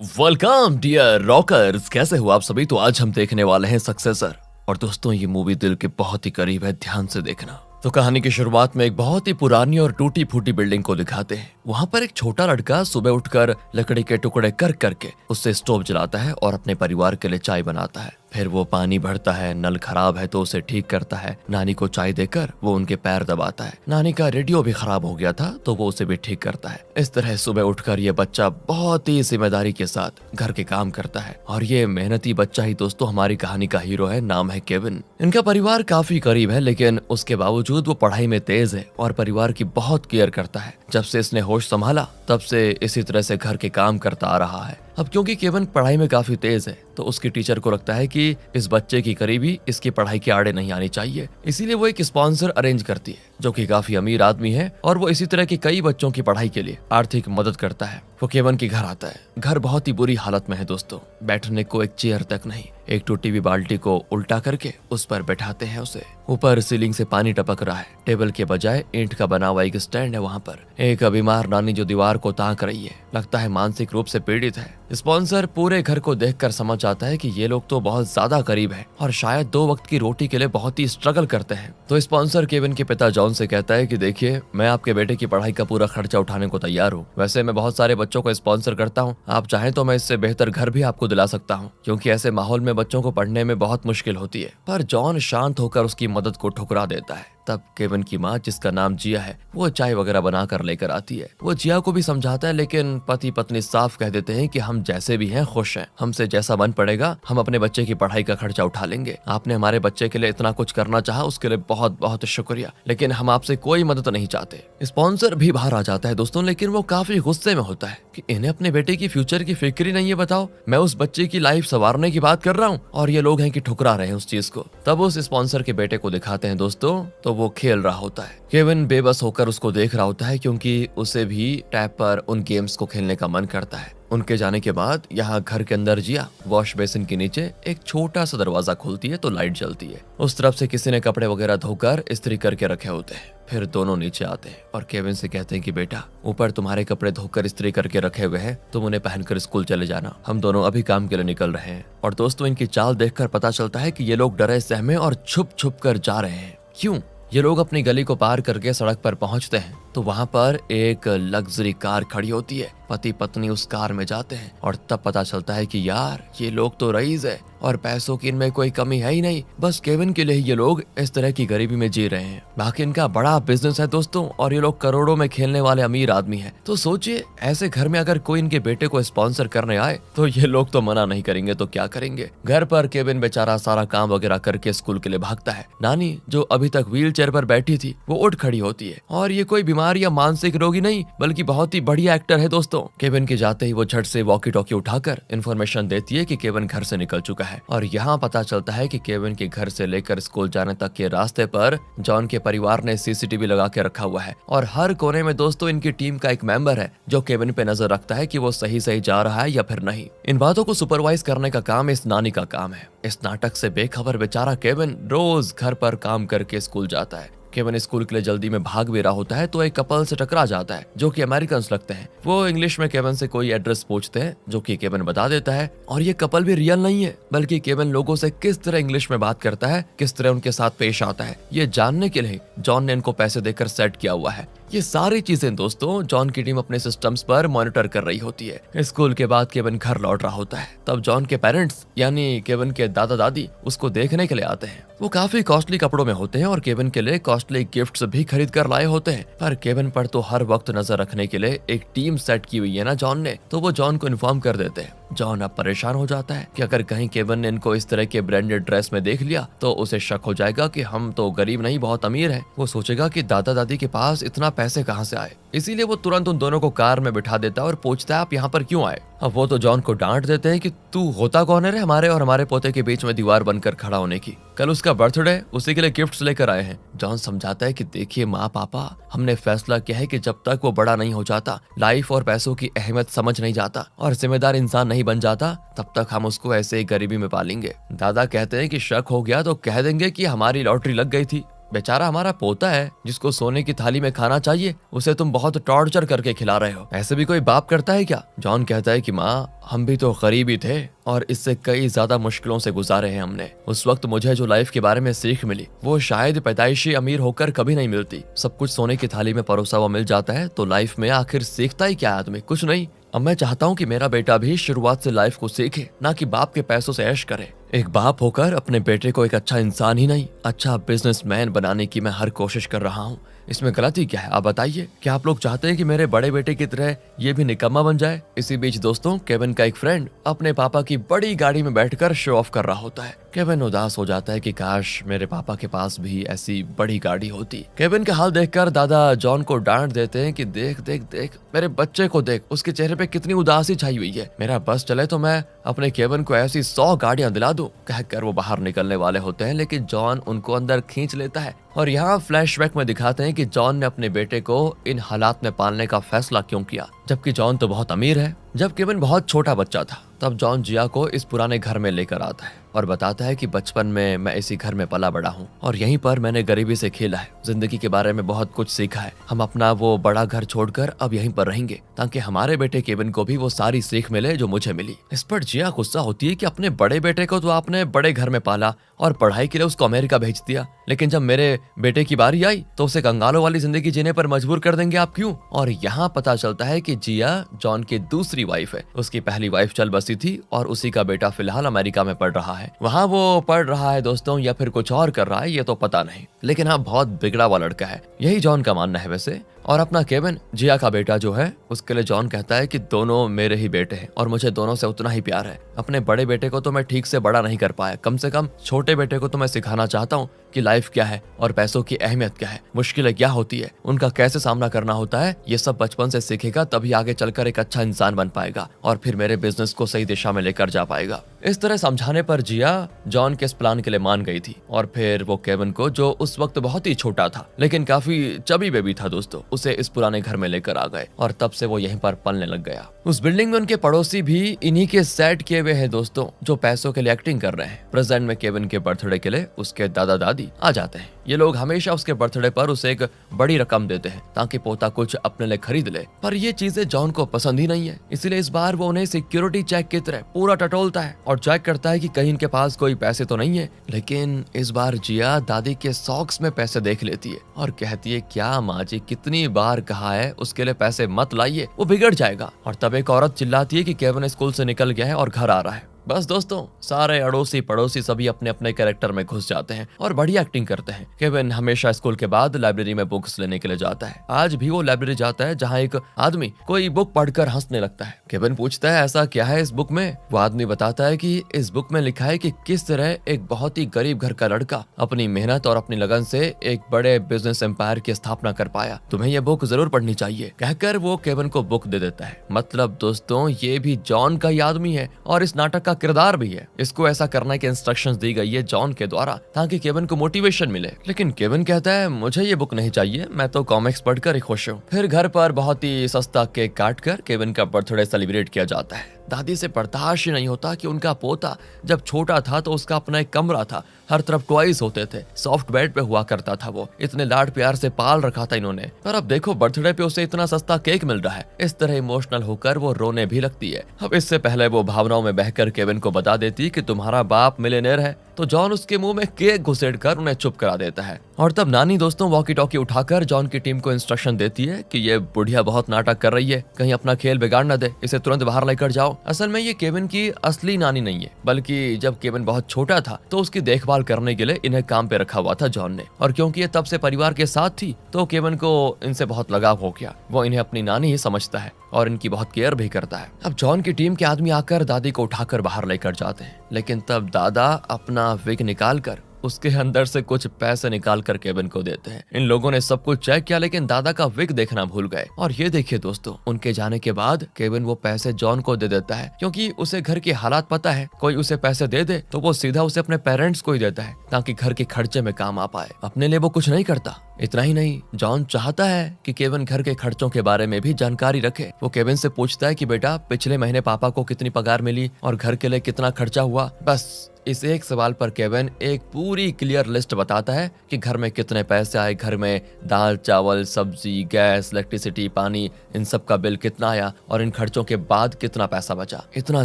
Welcome dear rockers, कैसे हो आप सभी। तो आज हम देखने वाले हैं सक्सेसर। और दोस्तों ये मूवी दिल के बहुत ही करीब है, ध्यान से देखना। तो कहानी की शुरुआत में एक बहुत ही पुरानी और टूटी फूटी बिल्डिंग को दिखाते हैं। वहाँ पर एक छोटा लड़का सुबह उठकर लकड़ी के टुकड़े कर करके उससे स्टोव जलाता है और अपने परिवार के लिए चाय बनाता है। फिर वो पानी भरता है, नल खराब है तो उसे ठीक करता है। नानी को चाय देकर वो उनके पैर दबाता है। नानी का रेडियो भी खराब हो गया था तो वो उसे भी ठीक करता है। इस तरह सुबह उठकर ये बच्चा बहुत ही जिम्मेदारी के साथ घर के काम करता है। और ये मेहनती बच्चा ही दोस्तों हमारी कहानी का हीरो है, नाम है केविन। इनका परिवार काफी करीब है लेकिन उसके बावजूद वो पढ़ाई में तेज है और परिवार की बहुत केयर करता है। जब से इसने होश संभाला तब से इसी तरह से घर के काम करता आ रहा है। अब क्योंकि केविन पढ़ाई में काफी तेज है तो उसकी टीचर को लगता है कि इस बच्चे की करीबी इसकी पढ़ाई के आड़े नहीं आनी चाहिए, इसीलिए वो एक स्पॉन्सर अरेंज करती है जो कि काफी अमीर आदमी है और वो इसी तरह के कई बच्चों की पढ़ाई के लिए आर्थिक मदद करता है। वो केविन के घर आता है। घर बहुत ही बुरी हालत में है दोस्तों, बैठने को एक चेयर तक नहीं। एक टूटी हुई बाल्टी को उल्टा करके उस पर बैठाते हैं उसे। ऊपर सीलिंग से पानी टपक रहा है। टेबल के बजाय ईंट का बना हुआ एक स्टैंड है वहाँ पर। एक बीमार नानी जो दीवार को ताक रही है, लगता है मानसिक रूप से पीड़ित है। स्पॉन्सर पूरे घर को देखकर समझ आता है कि ये लोग तो बहुत ज्यादा गरीब है और शायद 2 वक्त की रोटी के लिए बहुत ही स्ट्रगल करते हैं। तो स्पॉन्सर केविन के पिता जॉन से कहता है कि देखिए, मैं आपके बेटे की पढ़ाई का पूरा खर्चा उठाने को तैयार हूँ। वैसे मैं बहुत सारे बच्चों को स्पॉन्सर करता हूँ, आप चाहें तो मैं इससे बेहतर घर भी आपको दिला सकता हूँ, क्योंकि ऐसे माहौल में बच्चों को पढ़ने में बहुत मुश्किल होती है। पर जॉन शांत होकर उसकी मदद को ठुकरा देता है। तब केविन की माँ, जिसका नाम जिया है, वो चाय वगैरह बनाकर लेकर आती है। वो जिया को भी समझाता है लेकिन पति पत्नी साफ कह देते हैं कि हम जैसे भी हैं खुश हैं, हमसे जैसा मन पड़ेगा हम अपने बच्चे की पढ़ाई का खर्चा उठा लेंगे। आपने हमारे बच्चे के लिए इतना कुछ करना चाहा उसके लिए बहुत बहुत शुक्रिया, लेकिन हम आपसे कोई मदद नहीं चाहते। स्पॉन्सर भी बाहर आ जाता है दोस्तों, लेकिन वो काफी गुस्से में होता है कि इन्हें अपने बेटे की फ्यूचर की फिक्र ही नहीं है। बताओ, मैं उस बच्चे की लाइफ संवारने की बात कर रहा हूँ और ये लोग हैं कि ठुकरा रहे हैं उस चीज को। तब उस स्पॉन्सर के बेटे को दिखाते हैं दोस्तों, तो वो खेल रहा होता है। केविन बेबस होकर उसको देख रहा होता है क्योंकि उसे भी टैब पर उन गेम्स को खेलने का मन करता है। उनके जाने के बाद यहाँ घर के अंदर जिया वॉश बेसिन के नीचे एक छोटा सा दरवाजा खोलती है तो लाइट जलती है। उस तरफ से किसी ने कपड़े वगैरह धोकर इस्त्री करके रखे होते हैं। फिर दोनों नीचे आते हैं और केविन से कहते हैं कि बेटा, ऊपर तुम्हारे कपड़े धोकर इस्त्री करके रखे हुए हैं, तुम उन्हें पहनकर स्कूल चले जाना, हम दोनों अभी काम के लिए निकल रहे हैं। और दोस्तों इनकी चाल देखकर पता चलता है कि ये लोग डरे सहमे और छुप छुप कर जा रहे हैं। क्यों? ये लोग अपनी गली को पार करके सड़क पर पहुंचते हैं तो वहां पर एक लग्जरी कार खड़ी होती है। पति पत्नी उस कार में जाते हैं और तब पता चलता है कि यार ये लोग तो रईस है और पैसों की इनमें कोई कमी है ही नहीं। बस केविन के लिए ये लोग इस तरह की गरीबी में जी रहे हैं। बाकी इनका बड़ा बिजनेस है दोस्तों और ये लोग करोड़ों में खेलने वाले अमीर आदमी हैं। तो सोचिए, ऐसे घर में अगर कोई इनके बेटे को स्पॉन्सर करने आए तो ये लोग तो मना नहीं करेंगे तो क्या करेंगे। घर पर केविन बेचारा सारा काम वगैरह करके स्कूल के लिए भागता है। नानी जो अभी तक व्हील चेयर पर बैठी थी वो उठ खड़ी होती है और ये कोई बीमार या मानसिक रोगी नहीं बल्कि बहुत ही बढ़िया एक्टर है दोस्तों। केविन के जाते ही वो झट से वॉकी टॉकी उठाकर इन्फॉर्मेशन देती है कि केविन घर से निकल चुका है। और यहाँ पता चलता है कि केविन के घर से लेकर स्कूल जाने तक के रास्ते पर जॉन के परिवार ने सीसीटीवी लगा के रखा हुआ है और हर कोने में दोस्तों इनकी टीम का एक मेंबर है जो केविन पे नजर रखता है कि वो सही सही जा रहा है या फिर नहीं। इन बातों को सुपरवाइज करने का काम इस नानी का काम है। इस नाटक से बेखबर बेचारा केविन रोज घर पर काम करके स्कूल जाता है। केविन स्कूल के लिए जल्दी में भाग भी रहा होता है तो एक कपल से टकरा जाता है जो कि अमेरिकन्स लगते हैं। वो इंग्लिश में केविन से कोई एड्रेस पूछते हैं जो कि केविन बता देता है। और ये कपल भी रियल नहीं है बल्कि केविन लोगों से किस तरह इंग्लिश में बात करता है, किस तरह उनके साथ पेश आता है, ये जानने के लिए जॉन ने इनको पैसे देकर सेट किया हुआ है। ये सारी चीजें दोस्तों जॉन की टीम अपने सिस्टम्स पर मॉनिटर कर रही होती है। स्कूल के बाद केविन घर लौट रहा होता है। तब जॉन के पेरेंट्स यानी केविन के दादा दादी उसको देखने के लिए आते हैं। वो काफी कॉस्टली कपड़ों में होते हैं और केविन के लिए कॉस्टली गिफ्ट्स भी खरीद कर लाए होते हैं। पर केविन पर तो हर वक्त नजर रखने के लिए एक टीम सेट की हुई है ना जॉन ने, तो वो जॉन को इन्फॉर्म कर देते हैं। जॉन अब परेशान हो जाता है कि अगर कहीं केविन ने इनको इस तरह के ब्रांडेड ड्रेस में देख लिया तो उसे शक हो जाएगा कि हम तो गरीब नहीं बहुत अमीर हैं। वो सोचेगा कि दादा दादी के पास इतना पैसे कहाँ से आए, इसीलिए वो तुरंत उन दोनों को कार में बिठा देता है और पूछता है आप यहाँ पर क्यों आए। अब वो तो जॉन को डांट देते हैं कि तू होता कौन है रे हमारे और हमारे पोते के बीच में दीवार बनकर खड़ा होने की। कल उसका बर्थडे, उसी के लिए गिफ्ट्स लेकर आए हैं। जॉन समझाता है कि देखिए माँ पापा, हमने फैसला किया है कि जब तक वो बड़ा नहीं हो जाता, लाइफ और पैसों की अहमियत समझ नहीं जाता और जिम्मेदार इंसान नहीं बन जाता, तब तक हम उसको ऐसे ही गरीबी में पालेंगे। दादा कहते हैं कि शक हो गया तो कह देंगे कि हमारी लॉटरी लग गई थी। बेचारा हमारा पोता है जिसको सोने की थाली में खाना चाहिए, उसे तुम बहुत टॉर्चर करके खिला रहे हो। ऐसे भी कोई बाप करता है क्या? जॉन कहता है कि माँ, हम भी तो गरीब ही थे और इससे कई ज्यादा मुश्किलों से गुजारे हैं हमने। उस वक्त मुझे जो लाइफ के बारे में सीख मिली वो शायद पैदाइशी अमीर होकर कभी नहीं मिलती। सब कुछ सोने की थाली में परोसा हुआ मिल जाता है तो लाइफ में आखिर सीखता ही क्या आदमी? कुछ नहीं। अब मैं चाहता हूँ कि मेरा बेटा भी शुरुआत से लाइफ को सीखे, ना कि बाप के पैसों से ऐश करे। एक बाप होकर अपने बेटे को एक अच्छा इंसान ही नहीं, अच्छा बिजनेसमैन बनाने की मैं हर कोशिश कर रहा हूँ। इसमें गलती क्या है? आप बताइए। क्या आप लोग चाहते हैं कि मेरे बड़े बेटे की तरह ये भी निकम्मा बन जाए? इसी बीच दोस्तों, केविन का एक फ्रेंड अपने पापा की बड़ी गाड़ी में बैठकर शो ऑफ कर रहा होता है। केविन उदास हो जाता है कि काश मेरे पापा के पास भी ऐसी बड़ी गाड़ी होती। केविन का हाल देखकर दादा जॉन को डांट देते हैं कि देख देख देख, मेरे बच्चे को देख, उसके चेहरे पे कितनी उदासी छाई हुई है। मेरा बस चले तो मैं अपने केविन को ऐसी 100 गाड़ियां दिला दूं। कहकर वो बाहर निकलने वाले होते हैं, लेकिन जॉन उनको अंदर खींच लेता है। और यहाँ फ्लैशबैक में दिखाते हैं कि जॉन ने अपने बेटे को इन हालात में पालने का फैसला क्यों किया, जबकि जॉन तो बहुत अमीर है। जब केविन बहुत छोटा बच्चा था तब जॉन जिया को इस पुराने घर में लेकर आता है और बताता है कि बचपन में मैं इसी घर में पला बड़ा हूँ और यहीं पर मैंने गरीबी से खेला है, जिंदगी के बारे में बहुत कुछ सीखा है। हम अपना वो बड़ा घर छोड़कर अब यहीं पर रहेंगे ताकि हमारे बेटे केविन को भी वो सारी सीख मिले जो मुझे मिली। इस पर जिया गुस्सा होती है कि अपने बड़े बेटे को तो आपने बड़े घर में पाला और पढ़ाई के लिए उसको अमेरिका भेज दिया, लेकिन जब मेरे बेटे की बारी आई तो उसे कंगालों वाली जिंदगी जीने पर मजबूर कर देंगे आप, क्यों? और यहाँ पता चलता है कि जिया जॉन की दूसरी वाइफ है। उसकी पहली वाइफ चल बसी थी और उसी का बेटा फिलहाल अमेरिका में पढ़ रहा है। वहाँ वो पढ़ रहा है दोस्तों, या फिर कुछ और कर रहा है ये तो पता नहीं, लेकिन हाँ बहुत बिगड़ा हुआ लड़का है, यही जॉन का मानना है वैसे। और अपना केविन, जिया का बेटा जो है, उसके लिए जॉन कहता है कि दोनों मेरे ही बेटे हैं और मुझे दोनों से उतना ही प्यार है। अपने बड़े बेटे को तो मैं ठीक से बड़ा नहीं कर पाया, कम से कम छोटे बेटे को तो मैं सिखाना चाहता हूँ कि लाइफ क्या है और पैसों की अहमियत क्या है, मुश्किलें क्या होती है, उनका कैसे सामना करना होता है। ये सब बचपन से सीखेगा तभी आगे चलकर एक अच्छा इंसान बन पाएगा और फिर मेरे बिजनेस को सही दिशा में लेकर जा पाएगा। इस तरह समझाने पर जिया जॉन के इस प्लान के लिए मान गई थी और फिर वो केविन को, जो उस वक्त बहुत ही छोटा था लेकिन काफी चबी बेबी था दोस्तों, उसे इस पुराने घर में लेकर आ गए और तब से वो यहीं पर पलने लग गया। उस बिल्डिंग में उनके पड़ोसी भी इन्हीं के सेट किए हुए हैं दोस्तों, जो पैसों के लिए एक्टिंग कर रहे हैं। प्रेजेंट में केविन के बर्थडे के लिए उसके दादा दादी आ जाते हैं। ये लोग हमेशा उसके बर्थडे पर उसे एक बड़ी रकम देते हैं ताकि पोता कुछ अपने लिए खरीद ले, पर ये चीजें जॉन को पसंद ही नहीं है। इसलिए इस बार वो उन्हें सिक्योरिटी चेक की तरह पूरा टटोलता है और चेक करता है कि कहीं इनके पास कोई पैसे तो नहीं है। लेकिन इस बार जिया दादी के सॉक्स में पैसे देख लेती है और कहती है, क्या माँ जी, कितनी बार कहा है उसके लिए पैसे मत लाइए, वो बिगड़ जाएगा। और तब एक औरत चिल्लाती है कि केविन स्कूल से निकल गया है और घर आ रहा है। बस दोस्तों, सारे अड़ोसी पड़ोसी सभी अपने अपने कैरेक्टर में घुस जाते हैं और बढ़िया एक्टिंग करते हैं। केविन हमेशा स्कूल के बाद लाइब्रेरी में बुक्स लेने के लिए जाता है। आज भी वो लाइब्रेरी जाता है जहाँ एक आदमी कोई बुक पढ़कर हंसने लगता है। केविन पूछता है, ऐसा क्या है इस बुक में? वो आदमी बताता है कि इस बुक में लिखा है कि किस तरह एक बहुत ही गरीब घर का लड़का अपनी मेहनत और अपनी लगन से एक बड़े बिजनेस एम्पायर की स्थापना कर पाया। तुम्हें यह बुक जरूर पढ़नी चाहिए, कहकर वो केविन को बुक दे देता है। मतलब दोस्तों, ये भी जॉन का ही आदमी है और इस नाटक का किरदार भी है। इसको ऐसा करने की इंस्ट्रक्शंस दी गई है जॉन के द्वारा ताकि केविन को मोटिवेशन मिले। लेकिन केविन कहता है, मुझे ये बुक नहीं चाहिए, मैं तो कॉमिक्स पढ़कर ही खुश हूँ। फिर घर पर बहुत ही सस्ता केक काटकर केविन का बर्थडे सेलिब्रेट किया जाता है। दादी से बर्दाश्त ही नहीं होता कि उनका पोता जब छोटा था तो उसका अपना एक कमरा था, हर तरफ टॉयज होते थे, सॉफ्ट बेड पे हुआ करता था, वो इतने लाड प्यार से पाल रखा था इन्होंने, पर अब देखो बर्थडे पे उसे इतना सस्ता केक मिल रहा है। इस तरह इमोशनल होकर वो रोने भी लगती है। अब इससे पहले वो भावनाओं में बहकर केविन को बता देती कि तुम्हारा बाप मिलियनेयर है, तो जॉन उसके मुंह में केक घुसेड़कर उन्हें चुप करा देता है। और तब नानी दोस्तों वॉकी टॉकी उठाकर जॉन की टीम को इंस्ट्रक्शन देती है कि ये बुढ़िया बहुत नाटक कर रही है, कहीं अपना खेल बिगाड़ न दे, इसे तुरंत बाहर लेकर जाओ। असल में ये केविन की असली नानी नहीं है, बल्कि जब केविन बहुत छोटा था तो उसकी देखभाल करने के लिए इन्हें काम पे रखा हुआ था जॉन ने, और क्योंकि ये तब से परिवार के साथ थी तो केविन को इनसे बहुत लगाव हो गया। वो इन्हें अपनी नानी ही समझता है और इनकी बहुत केयर भी करता है। अब जॉन की टीम के आदमी आकर दादी को उठाकर बाहर लेकर जाते हैं, लेकिन तब दादा अपना विग निकालकर उसके अंदर से कुछ पैसे निकाल कर केविन को देते हैं। इन लोगों ने सब कुछ चेक किया लेकिन दादा का विग देखना भूल गए। और ये देखिए दोस्तों, उनके जाने के बाद केविन वो पैसे जॉन को दे देता है, क्योंकि उसे घर की हालात पता है। कोई उसे पैसे दे दे तो वो सीधा उसे अपने पेरेंट्स को ही देता है ताकि घर के खर्चे में काम आ पाए। अपने लिए वो कुछ नहीं करता, इतना ही नहीं, जॉन चाहता है कि केविन घर के खर्चों के बारे में भी जानकारी रखे। वो केविन से पूछता है कि बेटा, पिछले महीने पापा को कितनी पगार मिली और घर के लिए कितना खर्चा हुआ। बस इस एक सवाल पर केविन एक पूरी क्लियर लिस्ट बताता है कि घर में कितने पैसे आए, घर में दाल चावल सब्जी गैस इलेक्ट्रिसिटी पानी इन सब का बिल कितना आया और इन खर्चों के बाद कितना पैसा बचा। इतना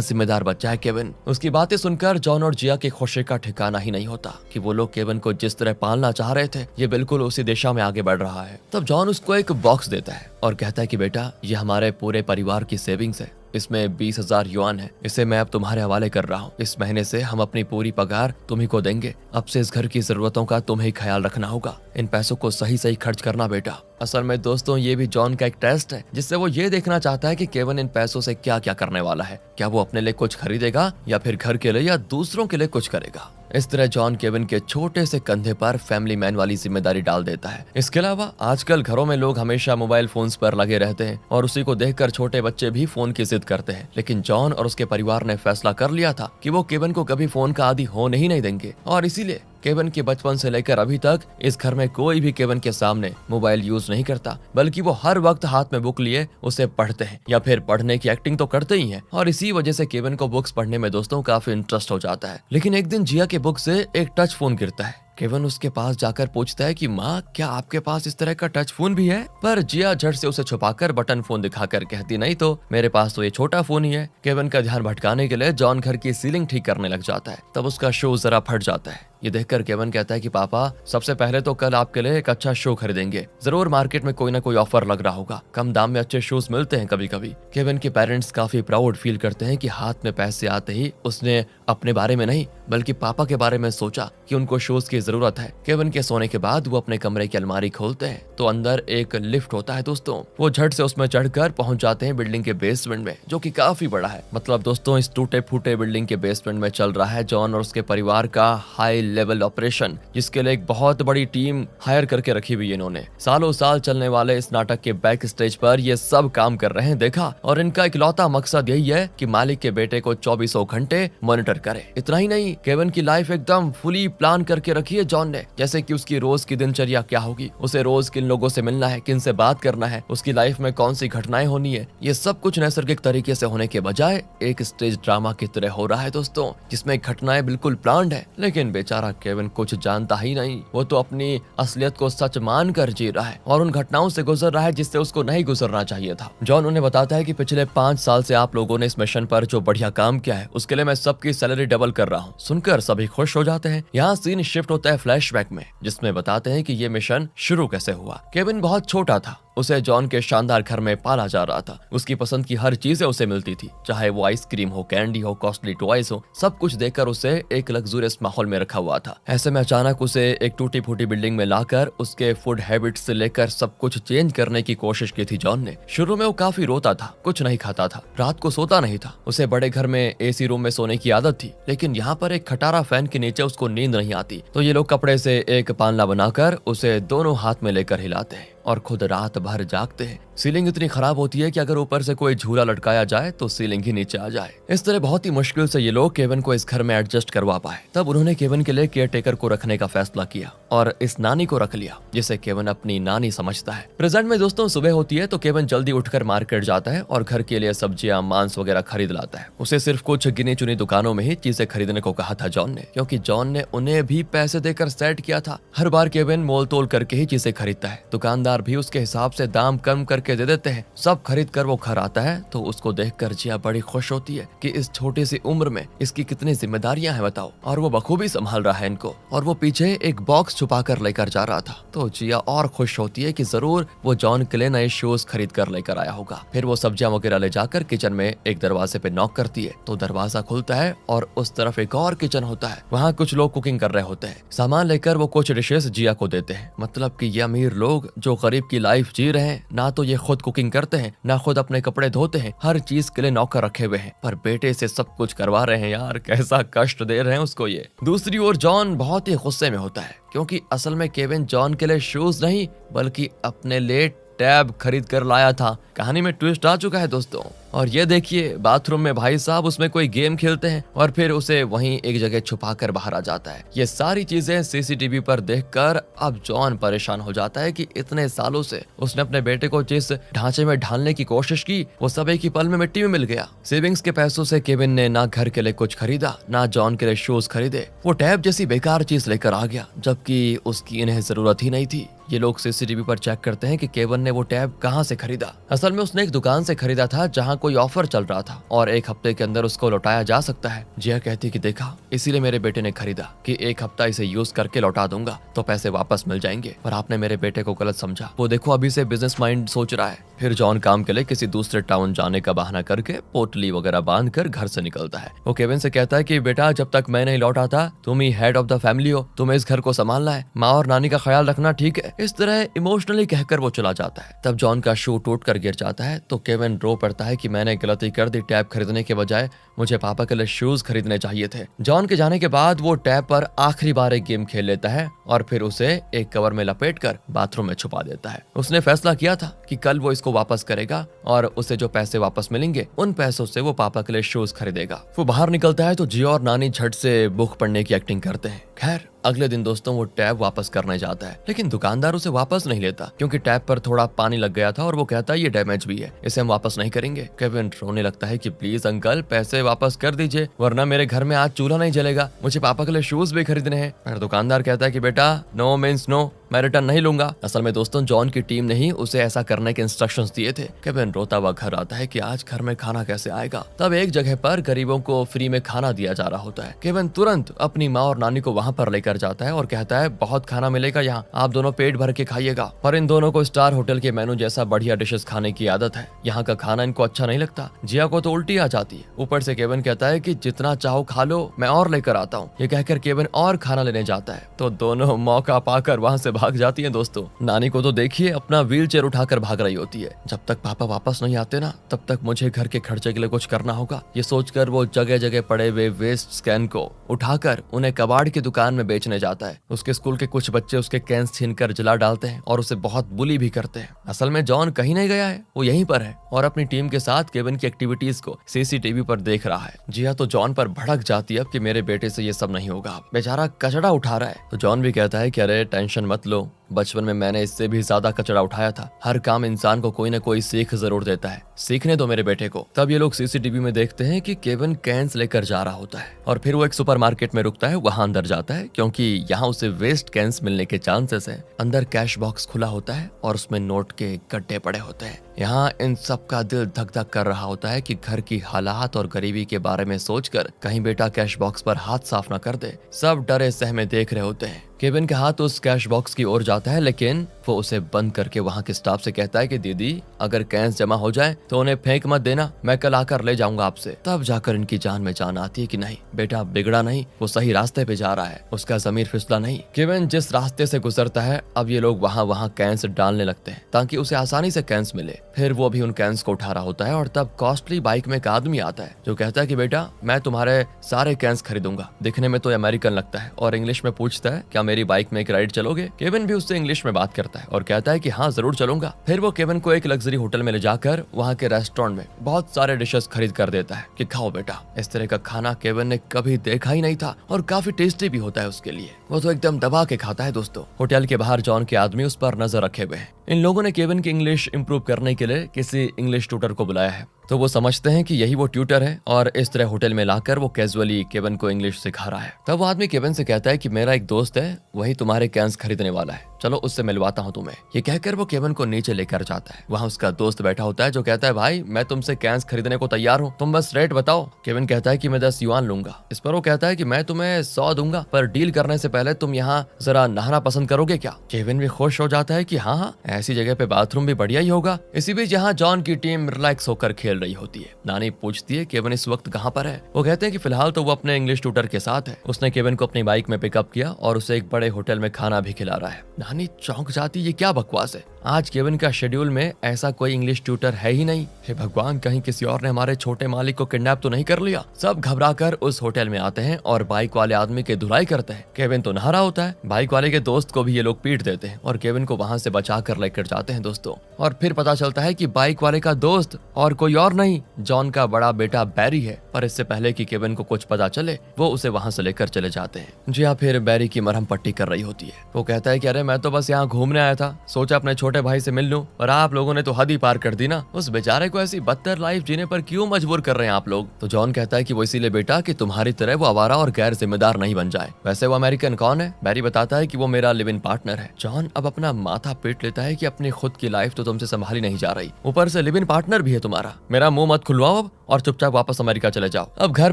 जिम्मेदार बच्चा है केविन। उसकी बातें सुनकर जॉन और जिया की खुशी का ठिकाना ही नहीं होता कि वो लोग केविन को जिस तरह पालना चाह रहे थे ये बिल्कुल उसी दिशा में आगे बढ़ रहा है। तब जॉन उसको एक बॉक्स देता है और कहता है कि बेटा, ये हमारे पूरे परिवार की सेविंग्स है, इसमें 20,000 युआन है, इसे मैं अब तुम्हारे हवाले कर रहा हूँ। इस महीने से हम अपनी पूरी पगार तुम्ही को देंगे। अब से इस घर की जरूरतों का तुम्हें ख्याल रखना होगा। इन पैसों को सही सही खर्च करना बेटा। असल में दोस्तों, ये भी जॉन का एक टेस्ट है जिससे वो ये देखना चाहता है कि केविन इन पैसों से क्या क्या करने वाला है। क्या वो अपने लिए कुछ खरीदेगा या फिर घर के लिए या दूसरों के लिए कुछ करेगा। इस तरह जॉन केविन के छोटे से कंधे पर फैमिली मैन वाली जिम्मेदारी डाल देता है। इसके अलावा आजकल घरों में लोग हमेशा मोबाइल फोन्स पर लगे रहते हैं और उसी को देखकर छोटे बच्चे भी फोन की जिद करते हैं। लेकिन जॉन और उसके परिवार ने फैसला कर लिया था कि वो केविन को कभी फोन का आदी होने ही नहीं देंगे और इसीलिए केविन के बचपन से लेकर अभी तक इस घर में कोई भी केविन के सामने मोबाइल यूज नहीं करता, बल्कि वो हर वक्त हाथ में बुक लिए उसे पढ़ते हैं या फिर पढ़ने की एक्टिंग तो करते ही हैं। और इसी वजह से केविन को बुक्स पढ़ने में दोस्तों काफी इंटरेस्ट हो जाता है। लेकिन एक दिन जिया के बुक से एक टच फोन गिरता है। केविन उसके पास जाकर पूछता है कि माँ, क्या आपके पास इस तरह का टच फोन भी है? पर जिया झट से उसे छुपाकर बटन फोन दिखाकर कहती, नहीं तो मेरे पास तो ये छोटा फोन ही है। केविन का ध्यान भटकाने के लिए जॉन घर की सीलिंग ठीक करने लग जाता है। तब उसका शूज जरा फट जाता है। ये देखकर केविन कहता है कि पापा, सबसे पहले तो कल आपके लिए एक अच्छा शू खरीदेंगे। जरूर मार्केट में कोई ना कोई ऑफर लग रहा होगा, कम दाम में अच्छे शूज मिलते हैं कभी कभी। केविन के पेरेंट्स काफी प्राउड फील करते हैं कि हाथ में पैसे आते ही उसने अपने बारे में नहीं बल्कि पापा के बारे में सोचा कि उनको शूज की जरूरत है। केविन के सोने के बाद वो अपने कमरे की अलमारी खोलते हैं तो अंदर एक लिफ्ट होता है दोस्तों। वो झट से उसमें चढ़कर पहुंच जाते हैं बिल्डिंग के बेसमेंट में, जो कि काफी बड़ा है। मतलब दोस्तों, इस टूटे फूटे बिल्डिंग के बेसमेंट में चल रहा है जॉन और उसके परिवार का हाई लेवल ऑपरेशन, जिसके लिए एक बहुत बड़ी टीम हायर करके रखी हुई है इन्होंने। सालों साल चलने वाले इस नाटक के बैक स्टेज पर ये सब काम कर रहे हैं देखा, और इनका इकलौता मकसद यही है कि मालिक के बेटे को 24 घंटे मॉनिटर करे। इतना ही नहीं, केविन की लाइफ एकदम फुली प्लान करके रखी है जॉन ने, जैसे कि उसकी रोज की दिनचर्या क्या होगी, उसे रोज किन लोगों से मिलना है, किन से बात करना है, उसकी लाइफ में कौन सी घटनाएं होनी है। ये सब कुछ नैसर्गिक तरीके से होने के बजाय एक स्टेज ड्रामा की तरह हो रहा है दोस्तों, जिसमें घटनाएं बिल्कुल प्लान्ड है। लेकिन बेचारा केविन कुछ जानता ही नहीं, वो तो अपनी असलियत को सच मान कर जी रहा है और उन घटनाओं से गुजर रहा है जिससे उसको नहीं गुजरना चाहिए था। जॉन उन्हें बताता है कि पिछले 5 साल से आप लोगों ने इस मिशन पर जो बढ़िया काम किया है उसके लिए मैं सबकी सैलरी डबल कर रहा हूँ। सुनकर सभी खुश हो जाते हैं। यहाँ सीन शिफ्ट होता है फ्लैशबैक में, जिसमें बताते हैं कि ये मिशन शुरू कैसे हुआ। केविन बहुत छोटा था, उसे जॉन के शानदार घर में पाला जा रहा था। उसकी पसंद की हर चीजें उसे मिलती थी, चाहे वो आइसक्रीम हो, कैंडी हो, कॉस्टली टॉयज हो, सब कुछ देखकर उसे एक लग्जूरियस माहौल में रखा हुआ था। ऐसे में अचानक उसे एक टूटी फूटी बिल्डिंग में लाकर उसके फूड हैबिट से लेकर सब कुछ चेंज करने की कोशिश की थी जॉन ने। शुरू में वो काफी रोता था, कुछ नहीं खाता था, रात को सोता नहीं था। उसे बड़े घर में एसी रूम में सोने की आदत थी, लेकिन यहाँ पर एक खटारा फैन के नीचे उसको नींद नहीं आती, तो ये लोग कपड़े से एक पालना बनाकर उसे दोनों हाथ में लेकर हिलाते हैं और खुद रात भर जागते हैं। सीलिंग इतनी खराब होती है कि अगर ऊपर से कोई झूला लटकाया जाए तो सीलिंग ही नीचे आ जाए। इस तरह बहुत ही मुश्किल से ये लोग केविन को इस घर में एडजस्ट करवा पाए। तब उन्होंने केविन के लिए केयर टेकर को रखने का फैसला किया और इस नानी को रख लिया, जिसे केविन अपनी नानी समझता है। प्रेजेंट में दोस्तों सुबह होती है तो केविन जल्दी उठकर मार्केट जाता है और घर के लिए सब्जियां, मांस वगैरह खरीद लाता है। उसे सिर्फ कुछ गिनी चुनी दुकानों में ही चीजें खरीदने को कहा था जॉन ने, क्योंकि जॉन ने उन्हें भी पैसे देकर सेट किया था। हर बार केविन मोल तोल करके ही चीजें खरीदता है, दुकानदार भी उसके हिसाब से दाम कम करके दे देते हैं। सब खरीद कर वो घर आता है तो उसको देखकर जिया बड़ी खुश होती है कि इस छोटी सी उम्र में इसकी कितनी जिम्मेदारियां हैं बताओ, और वो बखूबी संभाल रहा है इनको। और वो पीछे एक बॉक्स छुपा कर लेकर जा रहा था, तो जिया और खुश होती है कि जरूर वो जॉन के लिए नए शूज खरीद कर लेकर आया होगा। फिर वो सब्जियां वगैरह ले जाकर किचन में एक दरवाजे पे नॉक करती है, तो दरवाजा खुलता है और उस तरफ एक और किचन होता है। वहाँ कुछ लोग कुकिंग कर रहे होते हैं। सामान लेकर वो कुछ डिशेस जिया को देते हैं। मतलब कि ये अमीर लोग जो गरीब की लाइफ जी रहे हैं, ना तो ये खुद कुकिंग करते हैं, ना खुद अपने कपड़े धोते हैं, हर चीज के लिए नौकर रखे हुए हैं, पर बेटे से सब कुछ करवा रहे हैं। यार कैसा कष्ट दे रहे हैं उसको ये। दूसरी ओर जॉन बहुत ही गुस्से में होता है, क्योंकि असल में केविन जॉन के लिए शूज नहीं बल्कि अपने लिए टैब खरीद कर लाया था। कहानी में ट्विस्ट आ चुका है दोस्तों। और ये देखिए, बाथरूम में भाई साहब उसमें कोई गेम खेलते हैं और फिर उसे वहीं एक जगह छुपाकर बाहर आ जाता है। ये सारी चीजें सीसीटीवी पर देखकर अब जॉन परेशान हो जाता है कि इतने सालों से उसने अपने बेटे को जिस ढांचे में ढालने की कोशिश की वो सब एक ही पल में मिट्टी में मिल गया। सेविंग्स के पैसों से केविन ने ना घर के लिए कुछ खरीदा, ना जॉन के लिए शूज खरीदे। वो टैब जैसी बेकार चीज लेकर आ गया, जबकि उसकी इन्हें जरूरत ही नहीं थी। ये लोग सीसीटीवी पर चेक करते हैं कि केविन ने वो टैब कहां से खरीदा। असल में उसने एक दुकान से खरीदा था जहां कोई ऑफर चल रहा था और 1 हफ्ते के अंदर उसको लौटाया जा सकता है। जिया कहती कि देखा, इसीलिए मेरे बेटे ने खरीदा कि 1 हफ्ता इसे यूज करके लौटा दूंगा तो पैसे वापस मिल जाएंगे। पर आपने मेरे बेटे को गलत समझा। वो देखो अभी से बिजनेस माइंड सोच रहा है। फिर जॉन काम के लिए किसी दूसरे टाउन जाने का बहाना करके पोटली वगैरह बांध कर घर से निकलता है। वो केविन से कहता है कि बेटा, जब तक मैं नहीं लौटा था तुम ही हेड ऑफ द फैमिली हो, तुम्हें इस घर को संभालना है, माँ और नानी का ख्याल रखना, ठीक है? इस तरह इमोशनली कहकर वो चला जाता है। तब जॉन का शू टूट कर गिर जाता है तो केविन रो पड़ता है कि मैंने गलती कर दी, टैब खरीदने के बजाय मुझे पापा के लिए शूज खरीदने चाहिए थे। जॉन के जाने के बाद वो टैब पर आखिरी बार एक गेम खेल लेता है और फिर उसे एक कवर में लपेटकर बाथरूम में छुपा देता है। उसने फैसला किया था कि कल वो इसको वापस करेगा और उसे जो पैसे वापस मिलेंगे उन पैसों से वो पापा के लिए शूज खरीदेगा। वो बाहर निकलता है तो जियो और नानी झट से बुक पढ़ने की एक्टिंग करते हैं। खैर, अगले दिन दोस्तों वो टैब वापस करने जाता है, लेकिन दुकानदार उसे वापस नहीं लेता क्योंकि टैब पर थोड़ा पानी लग गया था और वो कहता है ये डैमेज भी है, इसे हम वापस नहीं करेंगे। केविन रोने लगता है कि प्लीज अंकल, पैसे वापस कर दीजिए वरना मेरे घर में आज चूल्हा नहीं जलेगा, मुझे पापा के लिए शूज भी खरीदने हैं। पर दुकानदार कहता है कि बेटा, नो मीन्स नो, मैं रिटर्न नहीं लूंगा। असल में दोस्तों जॉन की टीम ने ही उसे ऐसा करने के इंस्ट्रक्शंस दिए थे। केविन रोता हुआ घर आता है कि आज घर में खाना कैसे आएगा। तब एक जगह पर गरीबों को फ्री में खाना दिया जा रहा होता है। केविन तुरंत अपनी माँ और नानी को वहाँ पर लेकर जाता है और कहता है बहुत खाना मिलेगा यहाँ, आप दोनों पेट भर के खाइएगा। पर इन दोनों को स्टार होटल के मेनू जैसा बढ़िया डिशेस खाने की आदत है। यहाँ का खाना इनको अच्छा नहीं लगता। जिया को तो उल्टी आ जाती है। ऊपर से केविन कहता है कि जितना चाहो खा लो, मैं और लेकर आता हूँ। ये कहकर केविन और खाना लेने जाता है तो दोनों मौका पाकर वहाँ से भाग जाती है। दोस्तों नानी को तो देखिए अपना व्हील चेयर उठाकर भाग रही होती है। जब तक पापा वापस नहीं आते ना तब तक मुझे घर के खर्चे के लिए कुछ करना होगा। ये सोचकर वो जगह जगह पड़े हुए वेस्ट कैन को उठाकर उन्हें कबाड़ की दुकान में बेचने जाता है। उसके स्कूल के कुछ बच्चे उसके कैंस छीनकर जला डालते हैं और उसे बहुत बुली भी करते हैं। असल में जॉन कहीं नहीं गया है, वो यहीं पर है और अपनी टीम के साथ केविन की एक्टिविटीज को सीसीटीवी पर देख रहा है। जिया तो जॉन पर भड़क जाती है कि मेरे बेटे से ये सब नहीं होगा, बेचारा कचड़ा उठा रहा है। तो जॉन भी कहता है कि अरे टेंशन मत लो, बचपन में मैंने इससे भी ज्यादा कचरा उठाया था। हर काम इंसान को कोई न कोई सीख जरूर देता है, सीखने दो मेरे बेटे को। तब ये लोग सीसीटीवी में देखते हैं कि केविन कैंस लेकर जा रहा होता है और फिर वो एक सुपरमार्केट में रुकता है, वहां अंदर जाता है क्योंकि यहाँ उसे वेस्ट कैंस मिलने के चांसेस है। अंदर कैश बॉक्स खुला होता है और उसमें नोट के गड्ढे पड़े होते हैं। यहाँ इन सब का दिल धक धक कर रहा होता है कि घर की हालात और गरीबी के बारे में सोचकर कहीं बेटा कैश बॉक्स पर हाथ साफ न कर दे। सब डरे सहमे देख रहे होते हैं। केविन का हाथ उस कैश बॉक्स की ओर जाता है लेकिन वो उसे बंद करके वहाँ के स्टाफ से कहता है कि दीदी, अगर कैश जमा हो जाए तो उन्हें फेंक मत देना, मैं कल आकर ले जाऊंगा आपसे। तब जाकर इनकी जान में जान आती है कि नहीं, बेटा बिगड़ा नहीं, वो सही रास्ते पे जा रहा है, उसका जमीर फिसला नहीं। केविन जिस रास्ते से गुजरता है अब ये लोग वहाँ कैंस डालने लगते हैं ताकि उसे आसानी से कैंस मिले। फिर वो भी उन कैंस को उठा रहा होता है और तब कॉस्टली बाइक में एक आदमी आता है जो कहता है कि बेटा, मैं तुम्हारे सारे कैंस खरीदूंगा। दिखने में तो अमेरिकन लगता है और इंग्लिश में पूछता है क्या मेरी बाइक में एक राइड चलोगे। केविन भी उससे इंग्लिश में बात करता है और कहता है कि हाँ जरूर चलूंगा। फिर वो केविन को एक लग्जरी होटल में ले जाकर वहाँ के रेस्टोरेंट में बहुत सारे डिशेस खरीद कर देता है कि खाओ बेटा। इस तरह का खाना केविन ने कभी देखा ही नहीं था और काफी टेस्टी भी होता है उसके लिए। वो तो एकदम दबा के खाता है। दोस्तों होटल के बाहर जॉन के आदमी उस पर नजर रखे हुए हैं। इन लोगों ने केविन की इंग्लिश इंप्रूव करने के लिए किसी इंग्लिश ट्यूटर को बुलाया है तो वो समझते हैं कि यही वो ट्यूटर है और इस तरह होटल में लाकर वो कैजुअली केविन को इंग्लिश सिखा रहा है। तब वो आदमी केविन से कहता है कि मेरा एक दोस्त है, वही तुम्हारे कैंस खरीदने वाला है, चलो उससे मिलवाता हूँ तुम्हें। ये कहकर वो केविन को नीचे लेकर जाता है। वहाँ उसका दोस्त बैठा होता है जो कहता है भाई मैं तुमसे कैंस खरीदने को तैयार हूँ, तुम बस रेट बताओ। केविन कहता है कि मैं 10 युआन लूंगा। इस पर वो कहता है कि मैं तुम्हें 100 दूंगा, पर डील करने से पहले तुम यहाँ जरा नहाना पसंद करोगे क्या। केविन भी खुश हो जाता है कि हाँ, ऐसी जगह पे बाथरूम भी बढ़िया ही होगा। इसी बीच यहाँ जॉन की टीम रिलैक्स होकर खेल खेल रही होती है। नानी पूछती है केविन इस वक्त कहाँ पर है। वो कहते हैं कि फिलहाल तो वो अपने इंग्लिश ट्यूटर के साथ है। उसने केविन को अपनी बाइक में पिकअप किया और उसे एक बड़े होटल में खाना भी खिला रहा है। नानी चौंक जाती, ये क्या बकवास है, आज केविन का शेड्यूल में ऐसा कोई इंग्लिश ट्यूटर है ही नहीं। हे भगवान, कहीं किसी और ने हमारे छोटे मालिक को किडनैप तो नहीं कर लिया। सब घबराकर उस होटल में आते हैं और बाइक वाले आदमी की धुलाई करते हैं। केविन तो नहा रहा होता है। बाइक वाले के दोस्त को भी ये लोग पीट देते हैं और केविन को वहां से बचा कर लेकर जाते हैं दोस्तों। और फिर पता चलता है कि बाइक वाले का दोस्त और कोई और नहीं, जॉन का बड़ा बेटा बैरी है। पर इससे पहले कि केविन को कुछ पता चले, वो उसे वहां से लेकर चले जाते हैं। जी हाँ, फिर बैरी की मरहम पट्टी कर रही होती है। वो कहता है कि अरे मैं तो बस यहाँ घूमने आया था, सोचा अपने छोटे भाई से मिल लूं, और आप लोगों ने तो हद ही पार कर दी ना। उस बेचारे को ऐसी बदतर लाइफ जीने पर क्यों मजबूर कर रहे हैं आप लोग। तो जॉन कहता है कि वो इसीलिए बेटा कि तुम्हारी तरह वो आवारा और गैर जिम्मेदार नहीं बन जाए। वैसे वो अमेरिकन कौन है? बैरी बताता है कि वो मेरा लिव इन पार्टनर है। जॉन अब अपना माथा पीट लेता है कि अपनी खुद की लाइफ तो तुमसे संभाली नहीं जा रही, ऊपर से लिव इन पार्टनर भी है तुम्हारा। मेरा मुंह मत खुलवाओ अब और चुपचाप वापस अमेरिका चले जाओ। अब घर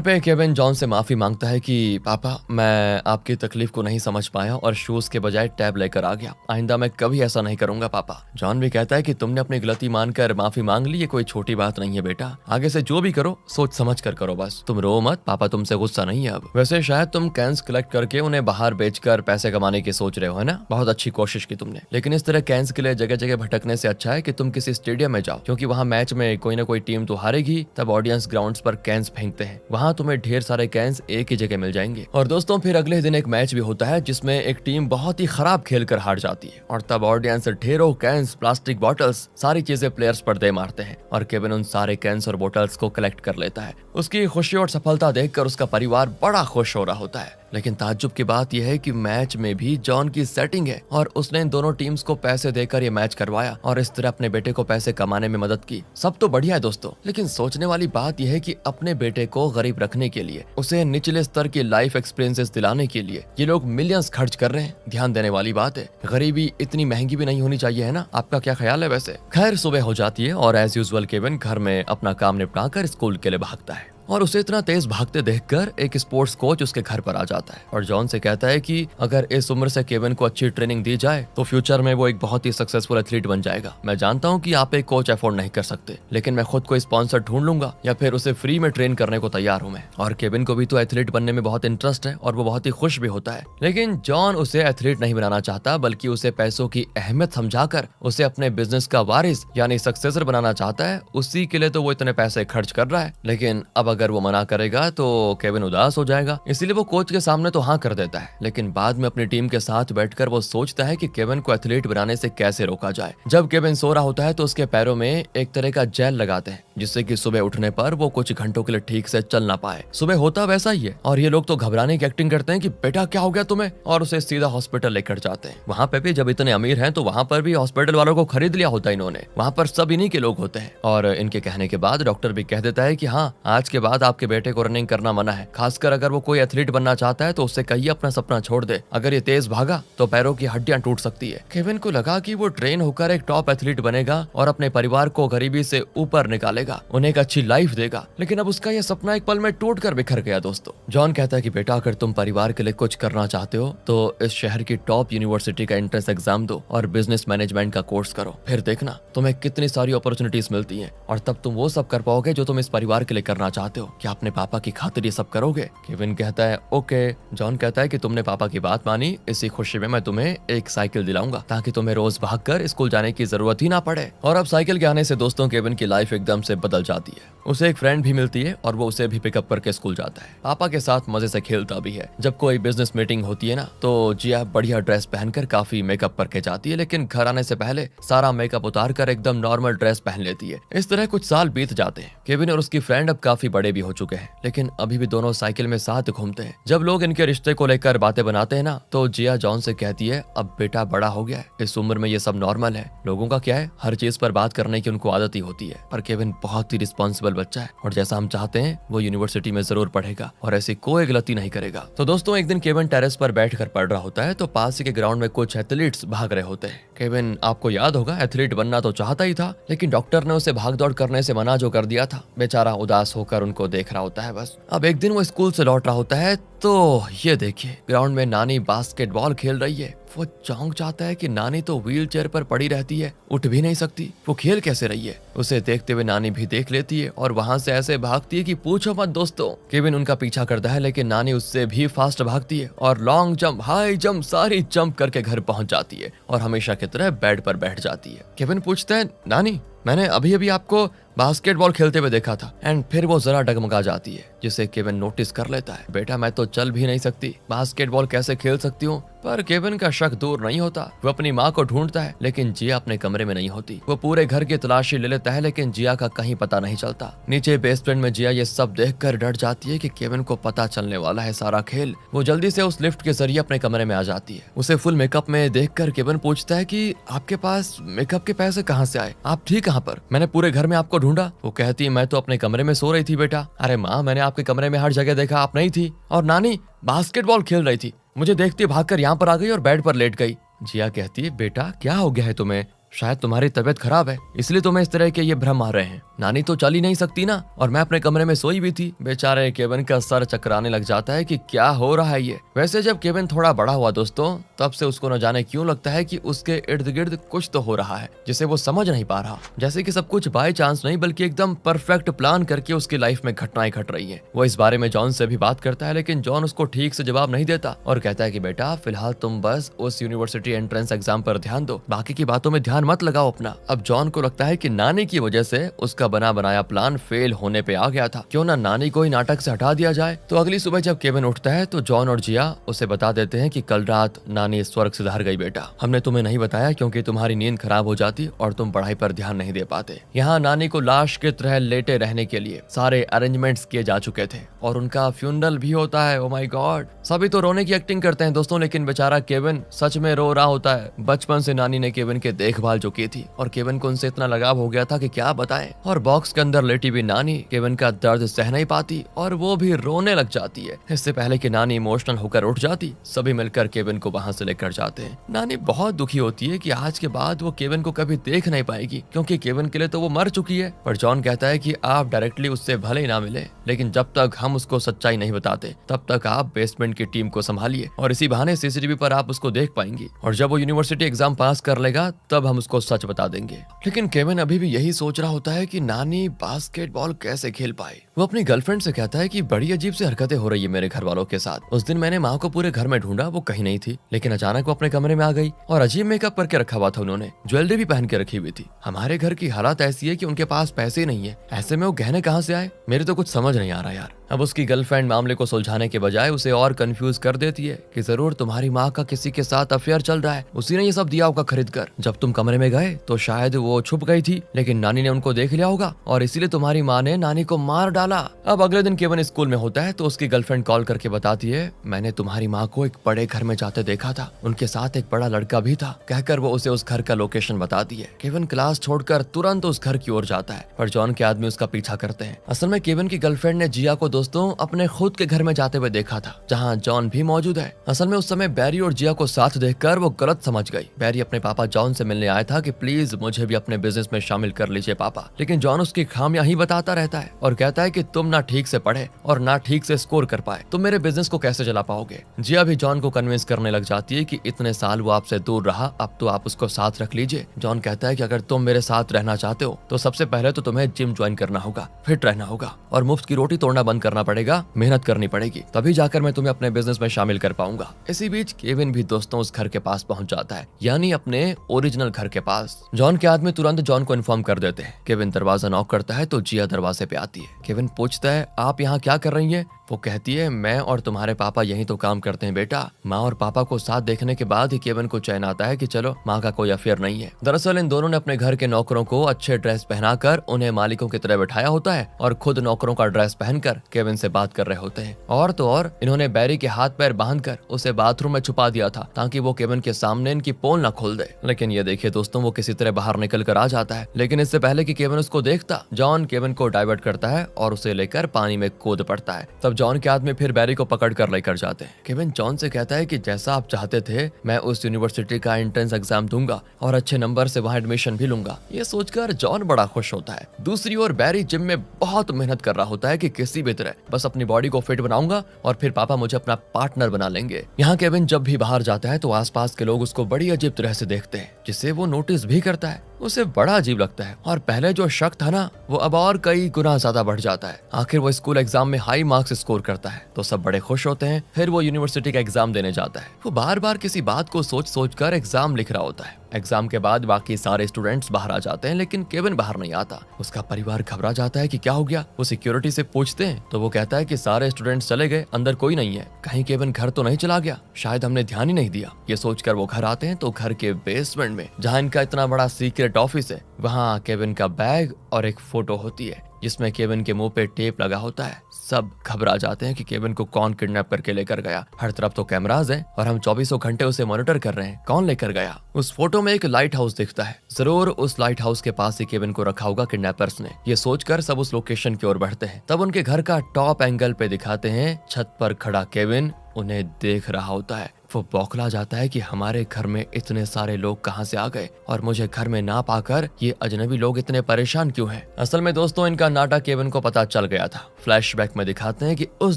पे केविन जॉन से माफी मांगता है कि पापा, मैं आपकी तकलीफ को नहीं समझ पाया और शूज के बजाय टैब लेकर आ गया। आइंदा मैं कभी ऐसा नहीं करूंगा पापा। जॉन भी कहता है कि तुमने अपनी गलती मानकर माफी मांग ली, ये कोई छोटी बात नहीं है बेटा। आगे से जो भी करो सोच समझ कर करो बस। तुम रो मत, पापा तुमसे गुस्सा नहीं है अब। वैसे शायद तुम कैंस कलेक्ट करके उन्हें बाहर बेचकर पैसे कमाने की सोच रहे हो, है ना? बहुत अच्छी कोशिश की तुमने, लेकिन इस तरह कैंस के लिए जगह जगह भटकने से अच्छा है कि तुम किसी स्टेडियम में जाओ, क्योंकि वहाँ मैच में कोई ना कोई टीम तो हारेगी। तब ऑडियंस ग्राउंड्स पर कैंस फेंकते हैं, वहाँ तुम्हें ढेर सारे कैंस एक ही जगह मिल जाएंगे। और दोस्तों फिर अगले दिन एक मैच भी होता है जिसमें एक टीम बहुत ही खराब खेल कर हार जाती है, और तब ऑडियंस ढेरों कैंस, प्लास्टिक बॉटल्स, सारी चीजें प्लेयर्स पर दे मारते हैं। और केविन उन सारे कैंस और बोतल्स को कलेक्ट कर लेता है। उसकी खुशी और सफलता देखकर उसका परिवार बड़ा खुश हो रहा होता है। लेकिन ताज्जुब की बात यह है कि मैच में भी जॉन की सेटिंग है और उसने इन दोनों टीम्स को पैसे देकर ये मैच करवाया और इस तरह अपने बेटे को पैसे कमाने में मदद की। सब तो बढ़िया है दोस्तों, लेकिन सोचने वाली बात यह है कि अपने बेटे को गरीब रखने के लिए, उसे निचले स्तर की लाइफ एक्सपीरियंसेस दिलाने के लिए ये लोग मिलियंस खर्च कर रहे हैं। ध्यान देने वाली बात है, गरीबी इतनी महंगी भी नहीं होनी चाहिए, है ना? आपका क्या ख्याल है वैसे? खैर, सुबह हो जाती है और एज यूजुअल केविन घर में अपना काम निपटा कर स्कूल के लिए भागता है। और उसे इतना तेज भागते देखकर एक स्पोर्ट्स कोच उसके घर पर आ जाता है और जॉन से कहता है कि अगर इस उम्र से केविन को अच्छी ट्रेनिंग दी जाए तो फ्यूचर में वो एक बहुत ही सक्सेसफुल एथलीट बन जाएगा। मैं जानता हूँ कि आप एक कोच अफोर्ड नहीं कर सकते, लेकिन मैं खुद को स्पॉन्सर ढूंढ लूंगा या फिर उसे फ्री में ट्रेन करने को तैयार हूँ मैं। और केविन को भी तो एथलीट बनने में बहुत इंटरेस्ट है और वो बहुत ही खुश भी होता है, लेकिन जॉन उसे एथलीट नहीं बनाना चाहता, बल्कि उसे पैसों की अहमियत समझाकर उसे अपने बिजनेस का वारिस यानी सक्सेसर बनाना चाहता है। उसी के लिए तो वो इतने पैसे खर्च कर रहा है, लेकिन अब अगर वो मना करेगा तो केविन उदास हो जाएगा, इसीलिए वो कोच के सामने तो हाँ कर देता है। लेकिन बाद में अपनी टीम के साथ बैठकर वो सोचता है कि केविन को एथलीट बनाने से कैसे रोका जाए। जब केविन सो रहा होता है तो उसके पैरों में एक तरह का जेल लगाते हैं, जिससे कि सुबह उठने पर वो कुछ घंटों के लिए ठीक से चल ना पाए। सुबह होता वैसा ही है और ये लोग तो घबराने की एक्टिंग करते हैं कि बेटा क्या हो गया तुम्हें, और उसे सीधा हॉस्पिटल लेकर जाते हैं। वहाँ पे भी जब इतने अमीर हैं तो वहाँ पर भी हॉस्पिटल वालों को खरीद लिया होता है इन्होंने, वहाँ पर सब इन्हीं के लोग होते हैं। और इनके कहने के बाद डॉक्टर भी कह देता है कि हाँ, आज के बाद आपके बेटे को रनिंग करना मना है, खासकर अगर वो कोई एथलीट बनना चाहता है तो उससे कहिए अपना सपना छोड़ दे। अगर ये तेज भागा तो पैरों की हड्डियां टूट सकती है। केविन को लगा कि वो ट्रेन होकर एक टॉप एथलीट बनेगा और अपने परिवार को गरीबी से ऊपर निकालेगा, उन्हें एक अच्छी लाइफ देगा, लेकिन अब उसका यह सपना एक पल में टूट कर बिखर गया दोस्तों। जॉन कहता है कि बेटा, अगर तुम परिवार के लिए कुछ करना चाहते हो तो इस शहर की टॉप यूनिवर्सिटी का एंट्रेंस एग्जाम दो और बिजनेस मैनेजमेंट का कोर्स करो, फिर देखना तुम्हें कितनी सारी अपॉर्चुनिटीज मिलती हैं और तब तुम वो सब कर पाओगे जो तुम इस परिवार के लिए करना चाहते हो। क्या अपने पापा की खातिर ये सब करोगे? केविन कहता है ओके। जॉन कहता है कि तुमने पापा की बात मानी, इसी खुशी में मैं तुम्हें एक साइकिल दिलाऊंगा ताकि तुम्हें रोज भागकर स्कूल जाने की जरूरत ही ना पड़े। और अब साइकिल के आने से दोस्तों केविन की लाइफ एकदम से बदल जाती है। उसे एक फ्रेंड भी मिलती है और वो उसे भी पिकअप करके स्कूल जाता है। पापा के साथ मजे से खेलता भी है। जब कोई बिजनेस मीटिंग होती है ना तो जिया बढ़िया ड्रेस पहनकर काफी मेकअप करके जाती है, लेकिन घर आने से पहले सारा मेकअप उतार कर एकदम नॉर्मल ड्रेस पहन लेती है। इस तरह कुछ साल बीत जाते हैं। केविन और उसकी फ्रेंड अब काफी बड़े भी हो चुके हैं, लेकिन अभी भी दोनों साइकिल में साथ घूमते हैं। जब लोग इनके रिश्ते को लेकर बातें बनाते हैं ना तो जिया जॉन से कहती है, अब बेटा बड़ा हो गया है, इस उम्र में ये सब नॉर्मल है। लोगों का क्या है, हर चीज पर बात करने की उनको आदत ही होती है। पर केविन बहुत ही रिस्पॉन्सिबल बच्चा है और जैसा हम चाहते हैं वो यूनिवर्सिटी में जरूर पढ़ेगा और ऐसी कोई गलती नहीं करेगा। तो दोस्तों एक दिन केविन टेरेस पर बैठकर पढ़ रहा होता है तो पास ही के ग्राउंड में कुछ एथलीट्स भाग रहे होते हैं। केविन, आपको याद होगा, एथलीट बनना तो चाहता ही था, लेकिन डॉक्टर ने उसे भाग दौड़ करने से मना जो कर दिया था। बेचारा उदास होकर उनको देख रहा होता है बस। अब एक दिन वो स्कूल से लौट रहा होता है तो ये देखिए, ग्राउंड में नानी बास्केटबॉल खेल रही है। वो चौंक जाता है कि नानी तो व्हील चेयर पर पड़ी रहती है, उठ भी नहीं सकती, वो खेल कैसे रही है। उसे देखते हुए नानी भी देख लेती है और वहां से ऐसे भागती है कि पूछो मत दोस्तों। केविन उनका पीछा करता है लेकिन नानी उससे भी फास्ट भागती है और लॉन्ग जंप, हाई जंप, सारी जंप करके घर पहुंच जाती है और हमेशा की तरह बेड पर बैठ जाती है। केविन पूछता है, नानी मैंने अभी अभी आपको बास्केटबॉल खेलते हुए देखा था। एंड फिर वो जरा डगमगा जाती है जिसे केविन नोटिस कर लेता है। बेटा मैं तो चल भी नहीं सकती, बास्केटबॉल कैसे खेल सकती हूँ। पर केविन का शक दूर नहीं होता। वो अपनी माँ को ढूंढता है लेकिन जिया अपने कमरे में नहीं होती। वो पूरे घर की तलाशी ले लेता है लेकिन जिया का कहीं पता नहीं चलता। नीचे बेसमेंट में जिया ये सब देखकर डर जाती है कि केविन को पता चलने वाला है सारा खेल। वो जल्दी से उस लिफ्ट के जरिए अपने कमरे में आ जाती है। उसे फुल मेकअप में देखकर केविन पूछता है कि आपके पास मेकअप के पैसे कहाँ से आए, आप थी कहाँ पर, मैंने पूरे घर में आपको ढूंढा। वो कहती है मैं तो अपने कमरे में सो रही थी बेटा। अरे माँ मैंने आपके कमरे में हर जगह देखा, आप नहीं थी। और नानी बास्केटबॉल खेल रही थी, मुझे देखती भागकर यहाँ पर आ गई और बेड पर लेट गई। जिया कहती है बेटा क्या हो गया है तुम्हें, शायद तुम्हारी तबीयत खराब है इसलिए तुम्हें इस तरह के ये भ्रम आ रहे हैं। नानी तो चल ही नहीं सकती ना, और मैं अपने कमरे में सोई भी थी। बेचारे केविन का सर चकराने लग जाता है कि क्या हो रहा है ये। वैसे जब केविन थोड़ा बड़ा हुआ दोस्तों, तब से उसको न जाने क्यों लगता है कि उसके इर्द गिर्द कुछ तो हो रहा है जिसे वो समझ नहीं पा रहा। जैसे कि सब कुछ बाय चांस नहीं बल्कि एकदम परफेक्ट प्लान करके उसकी लाइफ में घटनाएं घट रही है। वो इस बारे में जॉन से भी बात करता है लेकिन जॉन उसको ठीक से जवाब नहीं देता और कहता है कि बेटा फिलहाल तुम बस उस यूनिवर्सिटी एंट्रेंस एग्जाम पर ध्यान दो, बाकी की बातों में ध्यान मत लगाओ अपना। अब जॉन को लगता है कि नानी की वजह से उसका बना बनाया प्लान फेल होने पे आ गया था। क्यों ना नानी को ही नाटक से हटा दिया जाए। तो अगली सुबह जब केविन उठता है तो जॉन और जिया उसे बता देते हैं कि कल रात नानी स्वर्ग सिधार गई बेटा। हमने तुम्हें नहीं बताया क्योंकि तुम्हारी नींद खराब हो जाती और तुम पढ़ाई पर ध्यान नहीं दे पाते। यहाँ नानी को लाश की तरह लेटे रहने के लिए सारे अरेंजमेंट्स किए जा चुके थे और उनका फ्यूनरल भी होता है। ओ माय गॉड, सभी तो रोने की एक्टिंग करते हैं दोस्तों लेकिन बेचारा केविन सच में रो रहा होता है। बचपन से नानी ने केविन के देखभाल जो की थी और केविन को उनसे इतना लगाव हो गया था कि क्या बताएं। और बॉक्स के अंदर लेटी हुई नानी केविन का दर्द सह नहीं पाती और वो भी रोने लग जाती है। इससे पहले कि नानी इमोशनल होकर उठ जाती, सभी मिलकर केविन को वहां से लेकर जाते हैं। नानी बहुत दुखी होती है कि आज के बाद वो केविन को कभी देख नहीं पाएगी क्योंकि केविन के लिए तो वो मर चुकी है। पर जॉन कहता है कि आप डायरेक्टली उससे भले ही ना मिले लेकिन जब तक हम उसको सच्चाई नहीं बताते तब तक आप बेसमेंट की टीम को संभालिए और इसी बहाने सीसीटीवी पर आप उसको देख पाएंगी और जब वो यूनिवर्सिटी एग्जाम पास कर लेगा तब हम उसको सच बता देंगे। लेकिन केविन अभी भी यही सोच रहा होता है कि नानी बास्केटबॉल कैसे खेल पाई। वो अपनी गर्लफ्रेंड से कहता है कि बड़ी अजीब सी हरकतें हो रही है मेरे घर वालों के साथ। उस दिन मैंने माँ को पूरे घर में ढूंढा, वो कहीं नहीं थी लेकिन अचानक वो अपने कमरे में आ गई और अजीब मेकअप करके रखा हुआ था उन्होंने, ज्वेलरी भी पहन के रखी हुई थी। हमारे घर की हालत ऐसी है कि उनके पास पैसे ही नहीं है, ऐसे में वो गहने कहाँ से आए, मेरे तो कुछ समझ नहीं आ रहा यार। अब उसकी गर्लफ्रेंड मामले को सुलझाने के बजाय उसे और कंफ्यूज कर देती है कि जरूर तुम्हारी माँ का किसी के साथ अफेयर चल रहा है, उसी ने ये सब दिया होगा खरीद कर। जब तुम कमरे में गए तो शायद वो छुप गई थी लेकिन नानी ने उनको देख लिया होगा और इसीलिए तुम्हारी माँ ने नानी को मार डाला। अब अगले दिन केविन स्कूल में होता है तो उसकी गर्लफ्रेंड कॉल करके बताती है मैंने तुम्हारी माँ को एक बड़े घर में जाते देखा था, उनके साथ एक बड़ा लड़का भी था। कहकर वो उसे उस घर का लोकेशन बताती है। केविन क्लास छोड़कर तुरंत उस घर की ओर जाता है पर जॉन के आदमी उसका पीछा करते हैं। असल में केविन की गर्लफ्रेंड ने जिया को दोस्तों अपने खुद के घर में जाते हुए देखा था जहाँ जॉन भी मौजूद है। असल में उस समय बैरी और जिया को साथ देखकर वो गलत समझ गई। बैरी अपने पापा जॉन से मिलने आया था कि प्लीज मुझे भी अपने बिजनेस में शामिल कर लीजिए पापा, लेकिन जॉन उसकी खामियां ही बताता रहता है और कहता है कि तुम ना ठीक से पढ़े और ना ठीक से स्कोर कर पाए, तुम मेरे बिजनेस को कैसे चला पाओगे। जिया भी जॉन को कन्विंस करने लग जाती है कि इतने साल वो आपसे दूर रहा, अब तो आप उसको साथ रख लीजिए। जॉन कहता है कि अगर तुम मेरे साथ रहना चाहते हो तो सबसे पहले तो तुम्हें जिम ज्वाइन करना होगा, फिट रहना होगा और मुफ्त की रोटी तोड़ना बंद करना पड़ेगा, मेहनत करनी पड़ेगी, तभी जाकर मैं तुम्हें अपने बिजनेस में शामिल कर पाऊंगा। इसी बीच केविन भी दोस्तों उस घर के पास पहुंच जाता है, यानी अपने ओरिजिनल घर के पास। जॉन के आदमी तुरंत जॉन को इन्फॉर्म कर देते हैं। केविन दरवाजा नॉक करता है तो जिया दरवाजे पे आती है। केविन पूछता है आप यहाँ क्या कर रही है। वो कहती है मैं और तुम्हारे पापा यहीं तो काम करते हैं बेटा। माँ और पापा को साथ देखने के बाद ही केविन को चैन आता है कि चलो माँ का कोई अफेयर नहीं है। दरअसल इन दोनों ने अपने घर के नौकरों को अच्छे ड्रेस पहनाकर उन्हें मालिकों की तरह बैठाया होता है और खुद नौकरों का ड्रेस पहनकर केविन से बात कर रहे होते हैं। और तो और इन्होंने बैरी के हाथ पैर बांधकर उसे बाथरूम में छुपा दिया था ताकि वो केविन के सामने इनकी पोल न खोल दे। लेकिन ये देखिए दोस्तों वो किसी तरह बाहर निकल कर आ जाता है, लेकिन इससे पहले कि केविन उसको देखता जॉन केविन को डाइवर्ट करता है और उसे लेकर पानी में कूद पड़ता है। तब जॉन के आदमी फिर बैरी को पकड़ कर लेकर जाते हैं। केविन जॉन से कहता है कि जैसा आप चाहते थे मैं उस यूनिवर्सिटी का एंट्रेंस एग्जाम दूंगा और अच्छे नंबर से वहाँ एडमिशन भी लूंगा। ये सोचकर जॉन बड़ा खुश होता है। दूसरी ओर बैरी जिम में बहुत मेहनत कर रहा होता है कि किसी भी तरह बस अपनी बॉडी को फिट बनाऊंगा और फिर पापा मुझे अपना पार्टनर बना लेंगे। यहाँ केविन जब भी बाहर जाता है तो आसपास के लोग उसको बड़ी अजीब तरह से देखते हैं, जिसे वो नोटिस भी करता है। उसे बड़ा अजीब लगता है और पहले जो शक था ना वो अब और कई गुना ज्यादा बढ़ जाता है। आखिर वो स्कूल एग्जाम में हाई मार्क्स स्कोर करता है तो सब बड़े खुश होते हैं। फिर वो यूनिवर्सिटी का एग्जाम देने जाता है। वो बार बार किसी बात को सोच कर एग्जाम लिख रहा होता है। एग्जाम के बाद बाकी सारे स्टूडेंट्स बाहर आ जाते हैं लेकिन केविन बाहर नहीं आता। उसका परिवार घबरा जाता है कि क्या हो गया। वो सिक्योरिटी से पूछते हैं तो वो कहता है कि सारे स्टूडेंट्स चले गए, अंदर कोई नहीं है। कहीं केविन घर तो नहीं चला गया, शायद हमने ध्यान ही नहीं दिया। ये सोचकर वो घर आते हैं तो घर के बेसमेंट में जहाँ इनका इतना बड़ा सीक्रेट ऑफिस है वहाँ केविन का बैग और एक फोटो होती है जिसमें केविन के मुंह पे टेप लगा होता है। सब घबरा जाते हैं कि केविन को कौन किडनैप करके लेकर गया। हर तरफ तो कैमरास हैं और हम 24 घंटे उसे मॉनिटर कर रहे हैं, कौन लेकर गया। उस फोटो में एक लाइट हाउस दिखता है, जरूर उस लाइट हाउस के पास ही केविन को रखा होगा किडनैपर्स ने। ये सोचकर सब उस लोकेशन की ओर बढ़ते हैं। तब उनके घर का टॉप एंगल पे दिखाते हैं छत पर खड़ा केविन उन्हें देख रहा होता है। वो बौखला जाता है कि हमारे घर में इतने सारे लोग कहां से आ गए और मुझे घर में ना पाकर ये अजनबी लोग इतने परेशान क्यों हैं। असल में दोस्तों इनका नाटक केविन को पता चल गया था। फ्लैशबैक में दिखाते हैं कि उस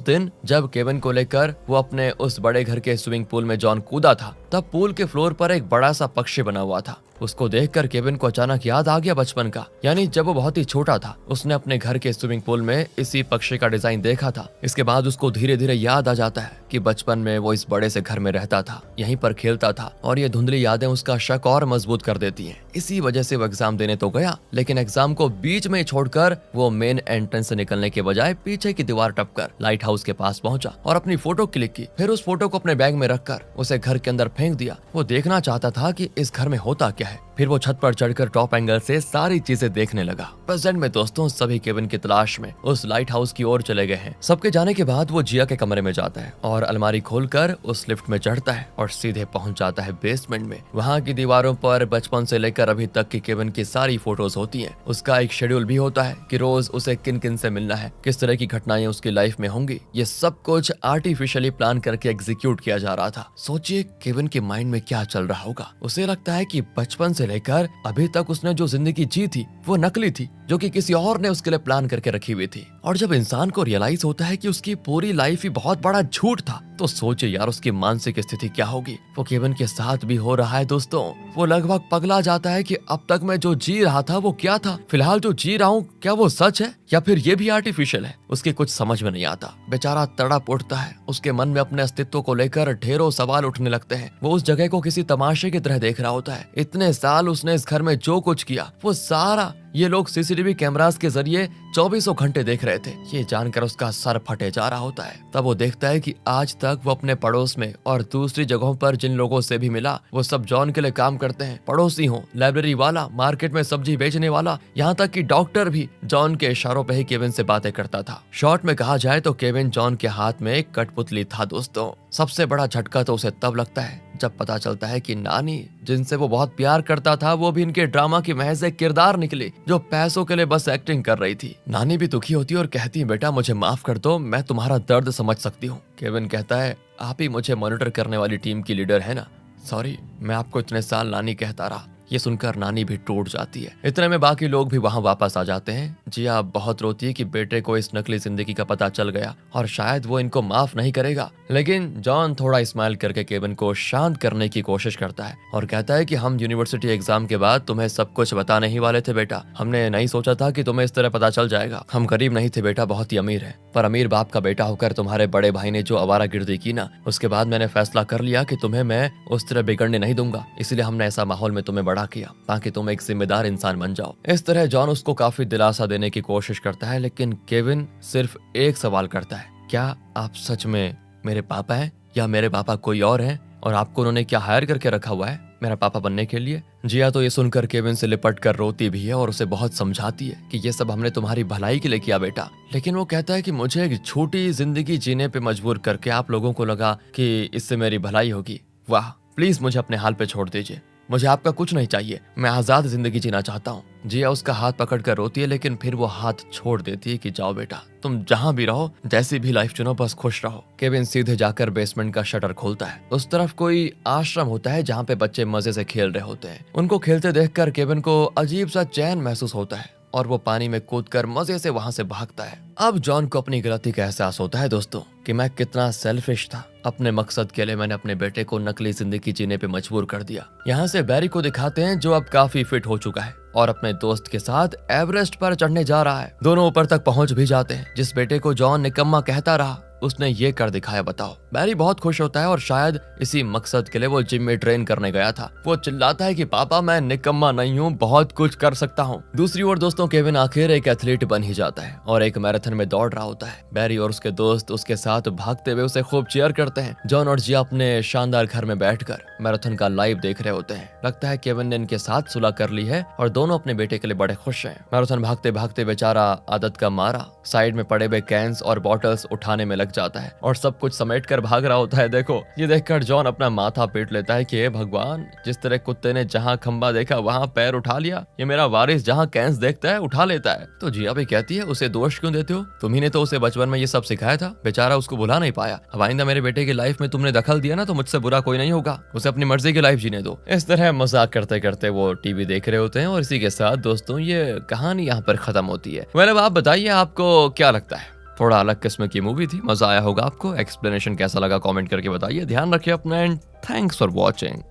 दिन जब केविन को लेकर वो अपने उस बड़े घर के स्विमिंग पूल में जॉन कूदा था तब पूल के फ्लोर पर एक बड़ा सा पक्षी बना हुआ था। उसको देखकर केविन को अचानक याद आ गया बचपन का, यानी जब वो बहुत ही छोटा था उसने अपने घर के स्विमिंग पूल में इसी पक्षी का डिजाइन देखा था। इसके बाद उसको धीरे धीरे याद आ जाता है कि बचपन में वो इस बड़े से घर में रहता था, यहीं पर खेलता था और ये धुंधली यादें उसका शक और मजबूत कर देती हैं। इसी वजह से वो एग्जाम देने तो गया लेकिन एग्जाम को बीच में छोड़कर वो मेन एंट्रेंस से निकलने के बजाय पीछे की दीवार टपकर लाइट हाउस के पास पहुंचा और अपनी फोटो क्लिक की। फिर उस फोटो को अपने बैग में रखकर उसे घर के अंदर फेंक दिया। वो देखना चाहता था कि इस घर में होता क्या है। फिर वो छत पर चढ़कर टॉप एंगल से सारी चीजें देखने लगा। प्रेजेंट में दोस्तों सभी केविन की तलाश में उस लाइट हाउस की ओर चले गए हैं। सबके जाने के बाद वो जिया के कमरे में जाता है और अलमारी खोलकर उस लिफ्ट में चढ़ता है और सीधे पहुंच जाता है बेसमेंट में। वहाँ की दीवारों पर बचपन से लेकर अभी तक की केविन की सारी फोटोज होती हैं। उसका एक शेड्यूल भी होता है कि रोज उसे किन किन से मिलना है, किस तरह की घटनाएं उसकी लाइफ में होंगी। ये सब कुछ आर्टिफिशियली प्लान करके एग्जीक्यूट किया जा रहा था। सोचिए केविन के माइंड में क्या चल रहा होगा। उसे लगता है कि बचपन से लेकर अभी तक उसने जो जिंदगी जी थी वो नकली थी, जो कि किसी और ने उसके लिए प्लान करके रखी हुई थी। और जब इंसान को रियलाइज होता है कि उसकी पूरी लाइफ ही बहुत बड़ा झूठ था तो सोचे यार उसकी मानसिक स्थिति क्या होगी। वो केविन के साथ भी हो रहा है दोस्तों। वो लगभग पगला जाता है कि अब तक मैं जो जी रहा था वो क्या था, फिलहाल जो जी रहा हूँ क्या वो सच है या फिर ये भी आर्टिफिशियल है। उसके कुछ समझ में नहीं आता। बेचारा तड़प उठता है। उसके मन में अपने अस्तित्व को लेकर ढेरों सवाल उठने लगते हैं। वो उस जगह को किसी तमाशे की तरह देख रहा होता है। इतने साल उसने इस घर में जो कुछ किया वो सारा ये लोग सीसीटीवी कैमरास के जरिए 24 घंटे देख रहे थे। ये जानकर उसका सर फटे जा रहा होता है। तब वो देखता है कि आज तक वो अपने पड़ोस में और दूसरी जगहों पर जिन लोगों से भी मिला वो सब जॉन के लिए काम करते हैं। पड़ोसी हो, लाइब्रेरी वाला, मार्केट में सब्जी बेचने वाला, यहाँ तक कि डॉक्टर भी जॉन के इशारों पे ही केविन से बातें करता था। शॉर्ट में कहा जाए तो केविन जॉन के हाथ में एक कठपुतली था दोस्तों। सबसे बड़ा झटका तो उसे तब लगता है जब पता चलता है कि नानी जिनसे वो बहुत प्यार करता था वो भी इनके ड्रामा की महज एक किरदार निकली जो पैसों के लिए बस एक्टिंग कर रही थी। नानी भी दुखी होती है और कहती है बेटा मुझे माफ कर दो, मैं तुम्हारा दर्द समझ सकती हूँ। केविन कहता है आप ही मुझे मॉनिटर करने वाली टीम की लीडर है ना, सॉरी मैं आपको इतने साल नानी कहता रहा। ये सुनकर नानी भी टूट जाती है। इतने में बाकी लोग भी वहाँ वापस आ जाते हैं। जिया बहुत रोती है कि बेटे को इस नकली जिंदगी का पता चल गया और शायद वो इनको माफ नहीं करेगा। लेकिन जॉन थोड़ा स्माइल करके केविन को शांत करने की कोशिश करता है और कहता है कि हम यूनिवर्सिटी एग्जाम के बाद तुम्हें सब कुछ बताने ही वाले थे बेटा। हमने नहीं सोचा था कि तुम्हें इस तरह पता चल जाएगा। हम गरीब नहीं थे बेटा, बहुत ही अमीर है। पर अमीर बाप का बेटा होकर तुम्हारे बड़े भाई ने जो आवारागर्दी की ना, उसके बाद मैंने फैसला कर लिया कि तुम्हें मैं उस तरह बिगड़ने नहीं दूंगा। इसलिए हमने ऐसा माहौल में तुम्हें बड़ा किया ताकि तुम एक जिम्मेदार इंसान बन जाओ। इस तरह जॉन उसको काफी दिलासा देने की कोशिश करता है लेकिन केविन सिर्फ एक सवाल करता है, क्या आप सच में मेरे पापा हैं या मेरे पापा कोई और हैं और आपको उन्होंने क्या हायर करके रखा हुआ है मेरा पापा बनने के लिए। जिया तो ये सुनकर केविन से लिपट कर रोती भी है और उसे बहुत समझाती है कि ये सब हमने तुम्हारी भलाई के लिए किया बेटा। लेकिन वो कहता है कि मुझे एक छोटी जिंदगी जीने पे मजबूर करके आप लोगों को लगा कि इससे मेरी भलाई होगी। वाह, प्लीज मुझे अपने हाल पे छोड़ दीजिए। मुझे आपका कुछ नहीं चाहिए, मैं आजाद जिंदगी जीना चाहता हूँ। जिया उसका हाथ पकड़कर रोती है, लेकिन फिर वो हाथ छोड़ देती है कि जाओ बेटा, तुम जहाँ भी रहो, जैसी भी लाइफ चुनो, बस खुश रहो। केविन सीधे जाकर बेसमेंट का शटर खोलता है। उस तरफ कोई आश्रम होता है जहाँ पे बच्चे मजे से खेल रहे होते हैं। उनको खेलते देखकर केविन को अजीब सा चैन महसूस होता है और वो पानी में कूदकर मजे से वहां से भागता है। अब जॉन को अपनी गलती का एहसास होता है दोस्तों, कि मैं कितना सेल्फिश था। अपने मकसद के लिए मैंने अपने बेटे को नकली जिंदगी जीने पे मजबूर कर दिया। यहाँ से बैरी को दिखाते हैं जो अब काफी फिट हो चुका है और अपने दोस्त के साथ एवरेस्ट पर चढ़ने जा रहा है। दोनों ऊपर तक पहुंच भी जाते हैं। जिस बेटे को जॉन निकम्मा कहता रहा, उसने ये कर दिखाया, बताओ। बैरी बहुत खुश होता है और शायद इसी मकसद के लिए वो जिम में ट्रेन करने गया था। वो चिल्लाता है कि पापा, मैं निकम्मा नहीं हूँ, बहुत कुछ कर सकता हूँ। दूसरी ओर दोस्तों, केविन आखिर एक एथलीट बन ही जाता है और एक मैराथन में दौड़ रहा होता है। बैरी और उसके दोस्त उसके साथ भागते हुए उसे खूब चीयर करते हैं। जॉन और जिया अपने शानदार घर में बैठकर मैराथन का लाइव देख रहे होते हैं। लगता है केविन ने इनके साथ सुलह कर ली है और दोनों अपने बेटे के लिए बड़े खुश हैं। मैराथन भागते भागते बेचारा आदत का मारा साइड में पड़े हुए कैंस और बॉटल्स उठाने में लग जाता है और सब कुछ समेट कर भाग रहा होता है। देखो, ये देखकर जॉन अपना माथा पीट लेता है कि हे भगवान, जिस तरह कुत्ते ने जहाँ खंबा देखा वहाँ पैर उठा लिया, ये मेरा वारिस जहाँ कैंस देखता है उठा लेता है। तो जिया भी कहती है, उसे दोष क्यों देते हो? तुम्ही ने तो उसे बचपन में ये सब सिखाया था, बेचारा उसको भुला नहीं पाया। अब आइंदा मेरे बेटे की लाइफ में तुमने दखल दिया ना, तो मुझसे बुरा कोई नहीं होगा, उसे अपनी मर्जी की लाइफ जीने दो। इस तरह मजाक करते करते वो टीवी देख रहे होते हैं और इसी के साथ दोस्तों ये कहानी यहाँ पर खत्म होती है। अब आप बताइए, आपको क्या लगता है? थोड़ा अलग किस्म की मूवी थी, मजा आया होगा आपको। एक्सप्लेनेशन कैसा लगा कमेंट करके बताइए। ध्यान रखिए अपना एंड थैंक्स फॉर वॉचिंग।